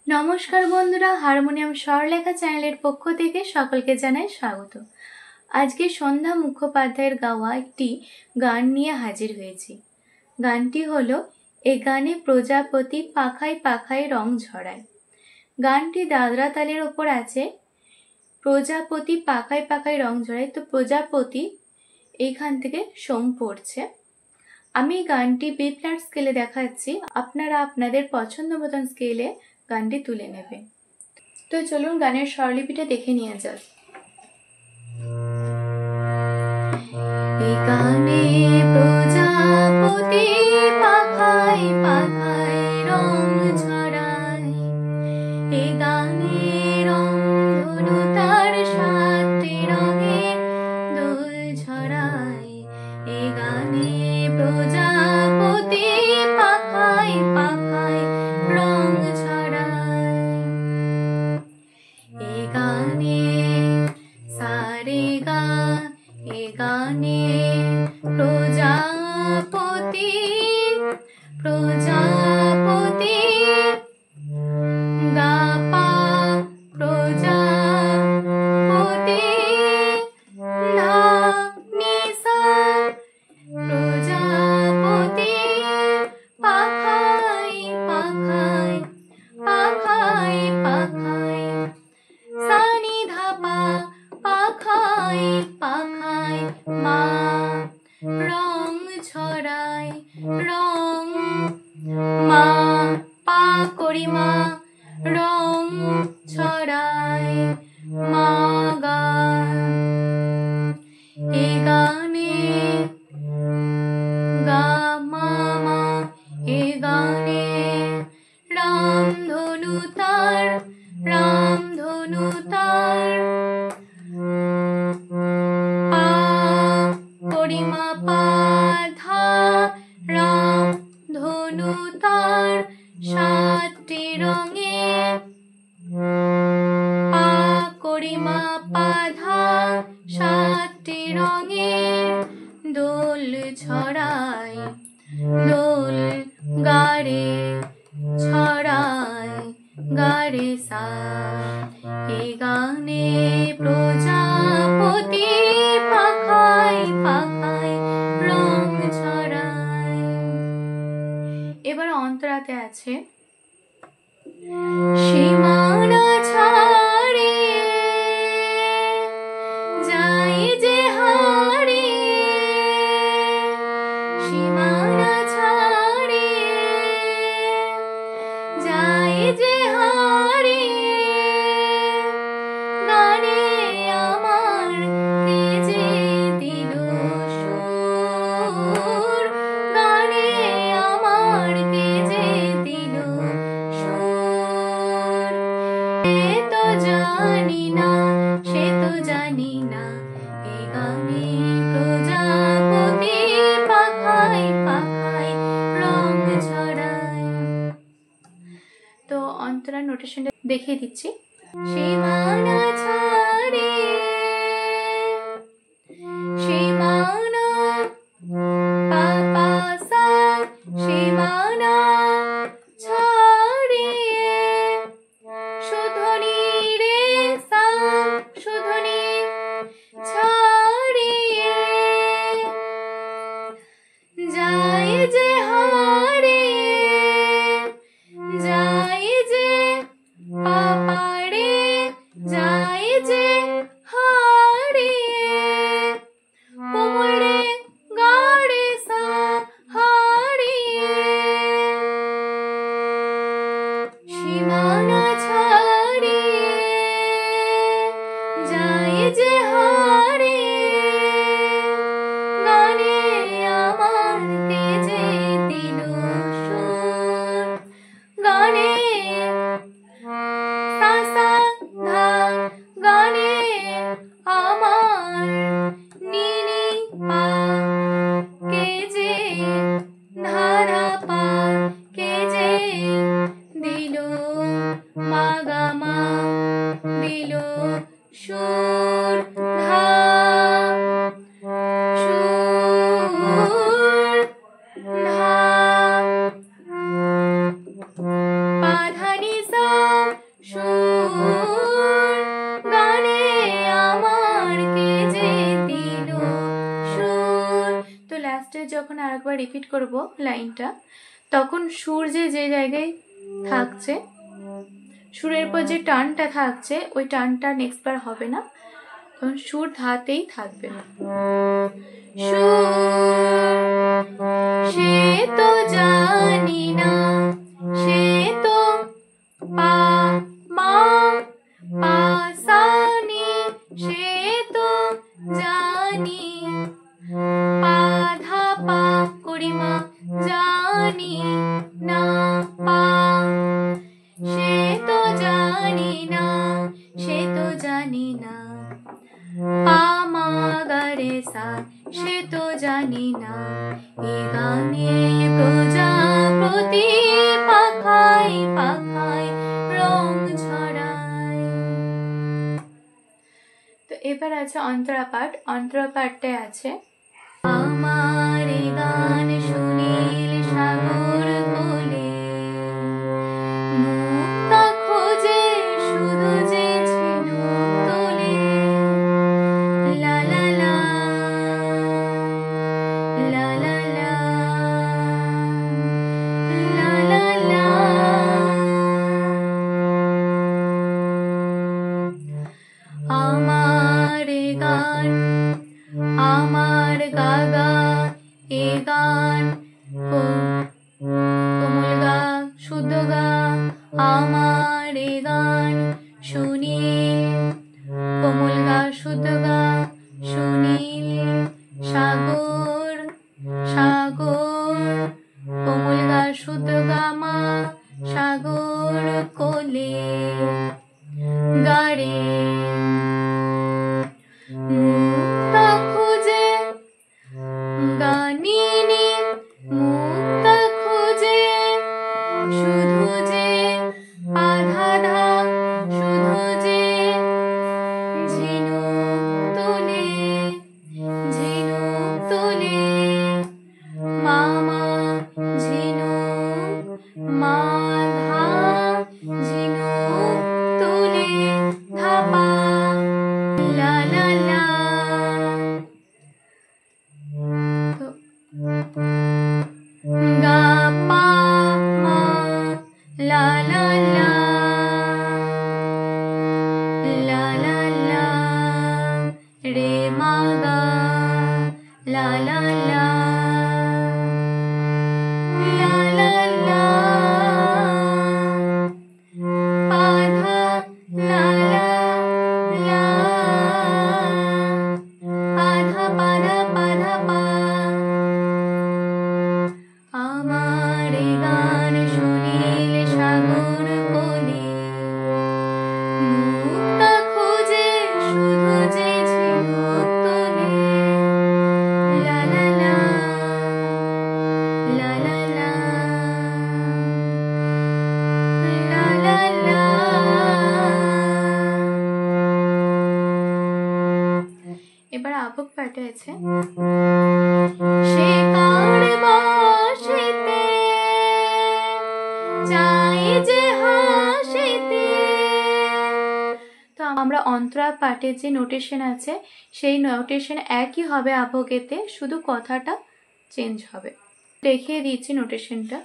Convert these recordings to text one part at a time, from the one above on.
নমস্কার বন্ধুরা, হারমোনিয়াম স্বরলেখা চ্যানেলের পক্ষ থেকে সকলকে জানাই স্বাগত। আজকে সন্ধ্যা মুখোপাধ্যায়ের গাওয়া একটি গান নিয়ে হাজির হয়েছি। গানটি হলো এ গানে প্রজাপতি পাখায় পাখায় রং ঝরায়। গানটি দাদরা তালের ওপর আছে। প্রজাপতি পাখায় পাখায় রং ঝরায়, তো প্রজাপতি এইখান থেকে সোম পড়ছে। আমি গানটি বি ফ্ল্যাট স্কেলে দেখাচ্ছি, আপনারা আপনাদের পছন্দ মতন স্কেলে গানটি তুলে নেবে। তো চলুন গানের স্বরলিপিটা দেখে নিয়ে যাক। এই গানে প্রজাপতি পাখায় পাখায় রং ঝরায়, এই গানে রং ধনু তার সাতটি রঙে দোল ঝরায়, এই গানে প্রজাপতি পাখায় পাখায় রং ঝরায়। এ গানে সারে গা, এ গানে প্রজাপতি প্রজাপতি গা পা প্রজাপতি ধা নি সা প্রজাপতি পাখায় পাখায় পাখায় পাখায় সা নি ধা পা পাখায় পাখায় মা রং ছড়ায় রং মা পা করি মা রং ছড়ায় মা গা। এ গানে গা মা মা, এ গানে রাম ধনু তার রাম ধনু তার পা করি মা পা ধা রাম ধনু তার সাতটি রঙে পা করি মা পা ধা সাতটি রঙে দোল ছড়ায় দোল গারে ছড়ায় গারে সা। এ গানে প্রজাপতি পাখায় পাখায় রং ছড়ায়। এবার অন্তরাতে আছে সীমানা ছাড়িয়ে যাই যে হারিয়ে, সীমানা ছাড়িয়ে যাই যে হারিয়ে, গানে আমার কে যে দিল সুর, গানে আমার কে যে দিল সুর। সে তো জানি না, সে তো জানি না, এই গানে প্রজাপতি পাখায় পাখায় রং ছড়ায়। তো অন্তরা নোটেশনটা দেখিয়ে দিচ্ছি। সীমানা ছাড়িয়ে সীমানা পা পা সা, সীমানা ছাড়িয়ে শুধনি রে সা, শুধনি ছাড়িয়ে যাই যে হারিয়ে, যাই যে পা পা রে, যাই রিপিট করব লাইনটা, তখন সুর যে জায়গায় থাকছে, সুরের পর যে টানটা থাকছে ওই টানটা নেক্সট বার হবে না, তখন সুর ধাতেই থাকবে। সুর সে তো জানি না, সে তো পা মা পা সা নি, সে তো জানি, পা ধা পা করিমা জানি না, পা সে তো জানি না, সে তো জানি না, পা মা গা রে সা সে তো জানি না, এ গানে প্রজাপতি পাখায় পাখায় রং ছড়ায়। তো এবার আছে অন্তরা পাঠ। অন্তরা পাঠটায় আছে আমার গান সুনীল সাগর কোলে, মুক্তা খোঁজে শুধু যে ঝিনুক তোলে, লা লা লা লা লা লা লা লা লা। আমার গান, আমার গাগা এ গান, কোমল গা শুদ্ধ গা, আমার গান সুনীল, কোমল গা শুদ্ধ গা সুনীল, সাগর সাগর, কোমল গা শুদ্ধ গা মা, সাগর কোলে গারে, মুক্তা খোঁজে গানিনি, মুক্তা খোঁজে শুধু যে আধা ধা, শুধু যে ঝিনুক তোলে, ঝিনুক তোলে, মামা ঝিনুক, মা ধা ঝিনুক তোলে, ধাপা লা লা লা। গা পা মা লা লা লা লা লা লা, রে মা গা লা লা লা লা লা লা, পা ধা লা লা লা, পা ধা পা ধা পা ধা পা। আমার গান সুনীল সাগর কোলে, মুক্তা খোঁজে শুধু যে ঝিনুক তোলে, লা লা লা লা লা লা লা লা লা। এবার আবক পাঠে আছে সে কার বাঁশিতে চাই যে হাসিতে। তো আমরা অন্তরা পাঠের যে নোটেশন আছে সেই নোটেশন একই হবে আবকেতে, শুধু কথাটা চেঞ্জ হবে। দেখিয়ে দিচ্ছি নোটেশনটা।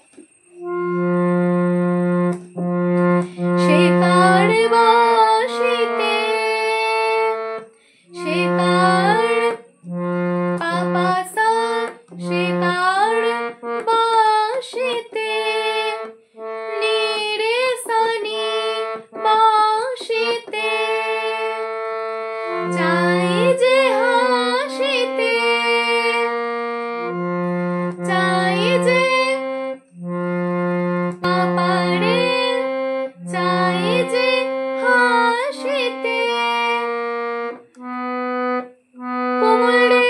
সে কার বাঁশিতে, সে কার পাপা সা, সে কার বাঁশিতে, নি রে সা নি বাঁশিতে, চাই যে হাসিতে, চাই যে পাপা রে, চাই যে হাসিতে, কোমল রে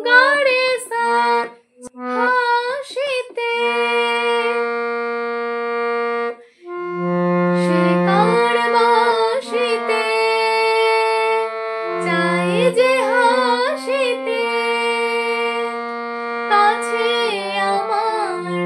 গা রে সা হাসিতে, সে কার বাঁশিতে চাই যে হাসিতে, কাছে আমার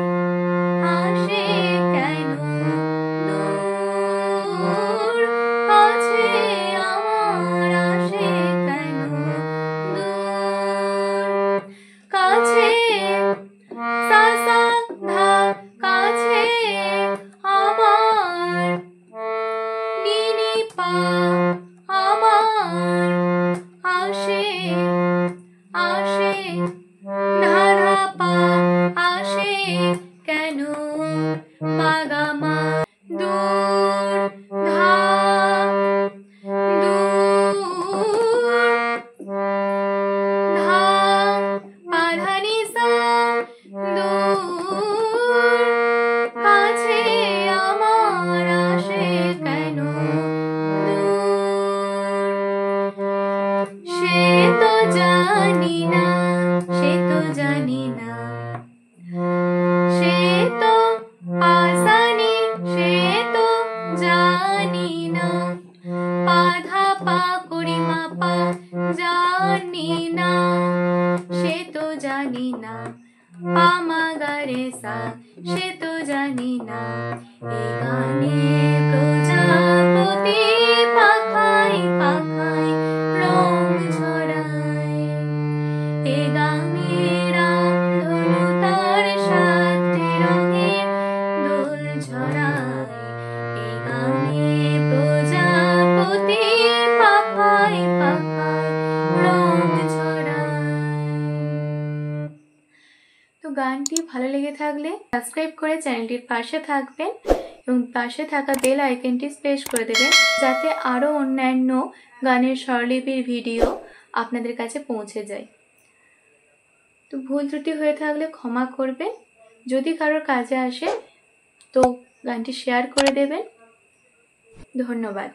রে সা সে তো জানি না। এই গানে প্রজাপতি পাখায় পাখায় রং ঝরায়। এ গানে রামধনু তার সাতটি রঙের দোল ঝরায়। এ গানে প্রজাপতি পাখায় পাখায় রং ঝরায়। তো গানটি ভালো লেগে থাকলে সাবস্ক্রাইব করে চ্যানেলটির পাশে থাকবেন এবং পাশে থাকা বেল আইকনটি প্রেস করে দেবেন, যাতে আরও অন্যান্য গানের স্বরলিপির ভিডিও আপনাদের কাছে পৌঁছে যায়। তো ভুল ত্রুটি হয়ে থাকলে ক্ষমা করবেন। যদি কারোর কাজে আসে তো গানটি শেয়ার করে দেবেন। ধন্যবাদ।